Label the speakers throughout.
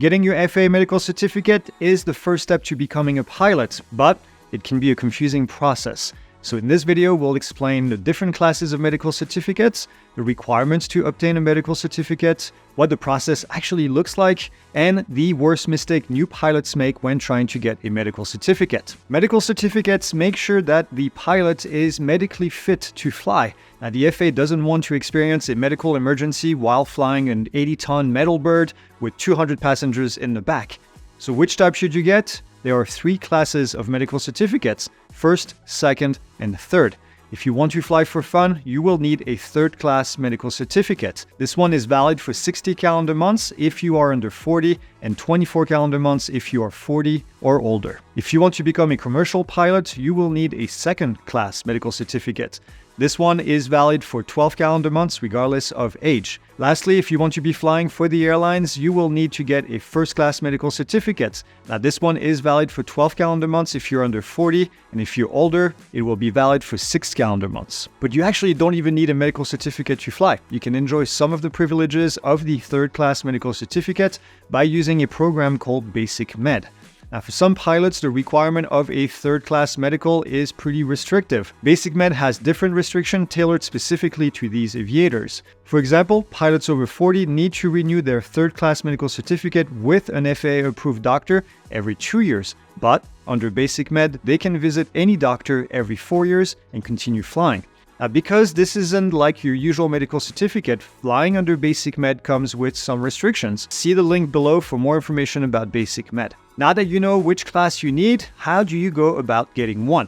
Speaker 1: Getting your FAA medical certificate is the first step to becoming a pilot, but it can be a confusing process. So in this video, we'll explain the different classes of medical certificates, the requirements to obtain a medical certificate, what the process actually looks like, and the worst mistake new pilots make when trying to get a medical certificate. Medical certificates make sure that the pilot is medically fit to fly. Now, the FAA doesn't want to experience a medical emergency while flying an 80-ton metal bird with 200 passengers in the back. So which type should you get? There are 3 classes of medical certificates: first, second, and third. If you want to fly for fun, you will need a third-class medical certificate. This one is valid for 60 calendar months if you are under 40 and 24 calendar months if you are 40 or older. If you want to become a commercial pilot, you will need a second-class medical certificate. This one is valid for 12 calendar months regardless of age. Lastly, if you want to be flying for the airlines, you will need to get a first-class medical certificate. Now, this one is valid for 12 calendar months if you're under 40, and if you're older, it will be valid for 6 calendar months. But you actually don't even need a medical certificate to fly. You can enjoy some of the privileges of the third-class medical certificate by using a program called BasicMed. Now, for some pilots, the requirement of a third-class medical is pretty restrictive. BasicMed has different restrictions tailored specifically to these aviators. For example, pilots over 40 need to renew their third-class medical certificate with an FAA-approved doctor every 2 years. But under BasicMed, they can visit any doctor every 4 years and continue flying. Now, because this isn't like your usual medical certificate, flying under BasicMed comes with some restrictions. See the link below for more information about BasicMed. Now that you know which class you need, how do you go about getting one?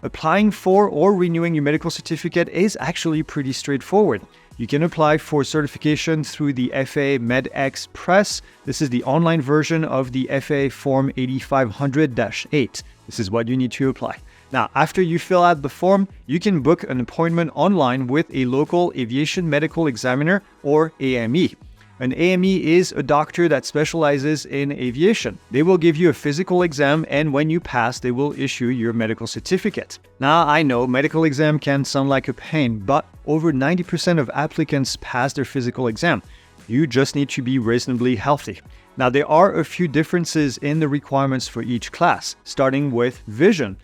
Speaker 1: Applying for or renewing your medical certificate is actually pretty straightforward. You can apply for certification through the FAA Med Express. This is the online version of the FAA Form 8500-8. This is what you need to apply. Now, after you fill out the form, you can book an appointment online with a local aviation medical examiner or AME. An AME is a doctor that specializes in aviation. They will give you a physical exam, and when you pass, they will issue your medical certificate. Now, I know medical exam can sound like a pain, but over 90% of applicants pass their physical exam. You just need to be reasonably healthy. Now, there are a few differences in the requirements for each class, starting with vision.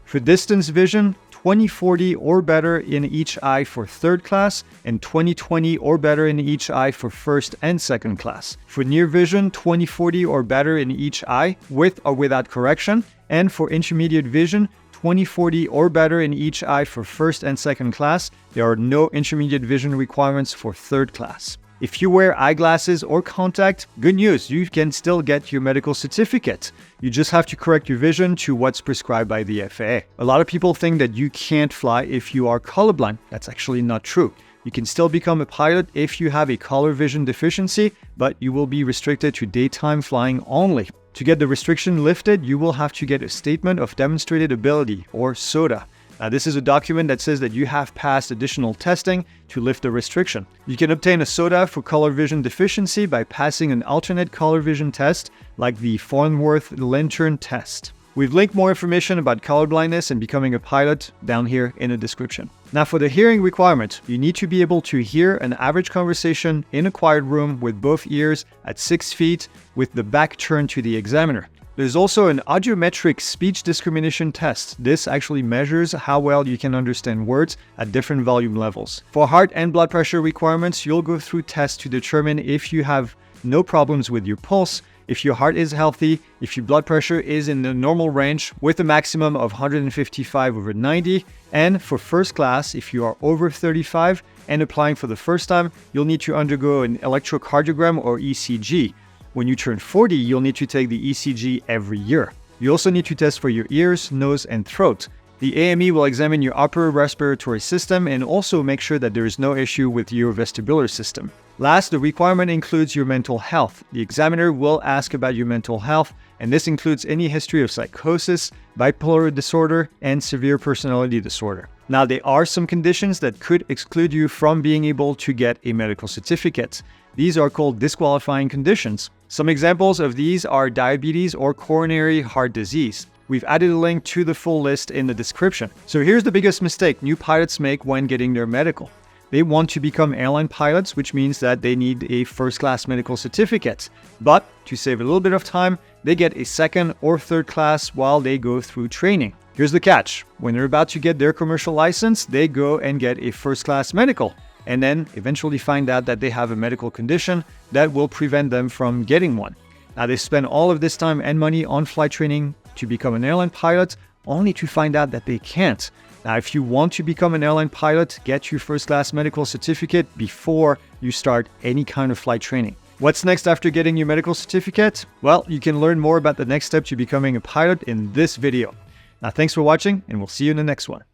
Speaker 1: For distance vision, 20/40 or better in each eye for third class, and 20/20 or better in each eye for first and second class. For near vision, 20/40 or better in each eye, with or without correction. And for intermediate vision, 20/40 or better in each eye for first and second class. There are no intermediate vision requirements for third class. If you wear eyeglasses or contact, good news, you can still get your medical certificate. You just have to correct your vision to what's prescribed by the FAA. A lot of people think that you can't fly if you are colorblind. That's actually not true. You can still become a pilot if you have a color vision deficiency, but you will be restricted to daytime flying only. To get the restriction lifted, you will have to get a Statement of Demonstrated Ability, or SODA. Now, this is a document that says that you have passed additional testing to lift the restriction. You can obtain a SODA for color vision deficiency by passing an alternate color vision test like the Farnworth Lantern test. We've linked more information about color blindness and becoming a pilot down here in the description. Now, for the hearing requirement, you need to be able to hear an average conversation in a quiet room with both ears at 6 feet with the back turned to the examiner. There's also an audiometric speech discrimination test. This actually measures how well you can understand words at different volume levels. For heart and blood pressure requirements, you'll go through tests to determine if you have no problems with your pulse, if your heart is healthy, if your blood pressure is in the normal range with a maximum of 155/90, and for first class, if you are over 35 and applying for the first time, you'll need to undergo an electrocardiogram or ECG. When you turn 40, you'll need to take the ECG every year. You also need to test for your ears, nose, and throat. The AME will examine your upper respiratory system and also make sure that there is no issue with your vestibular system. Last, the requirement includes your mental health. The examiner will ask about your mental health, and this includes any history of psychosis, bipolar disorder, and severe personality disorder. Now, there are some conditions that could exclude you from being able to get a medical certificate. These are called disqualifying conditions. Some examples of these are diabetes or coronary heart disease. We've added a link to the full list in the description. So here's the biggest mistake new pilots make when getting their medical. they want to become airline pilots, which means that they need a first-class medical certificate. But to save a little bit of time, they get a second or third class while they go through training. Here's the catch. When they're about to get their commercial license, they go and get a first-class medical, and then eventually find out that they have a medical condition that will prevent them from getting one. Now, they spend all of this time and money on flight training to become an airline pilot, only to find out that they can't. Now, if you want to become an airline pilot, get your first-class medical certificate before you start any kind of flight training. What's next after getting your medical certificate? Well, you can learn more about the next step to becoming a pilot in this video. Now, thanks for watching, and we'll see you in the next one.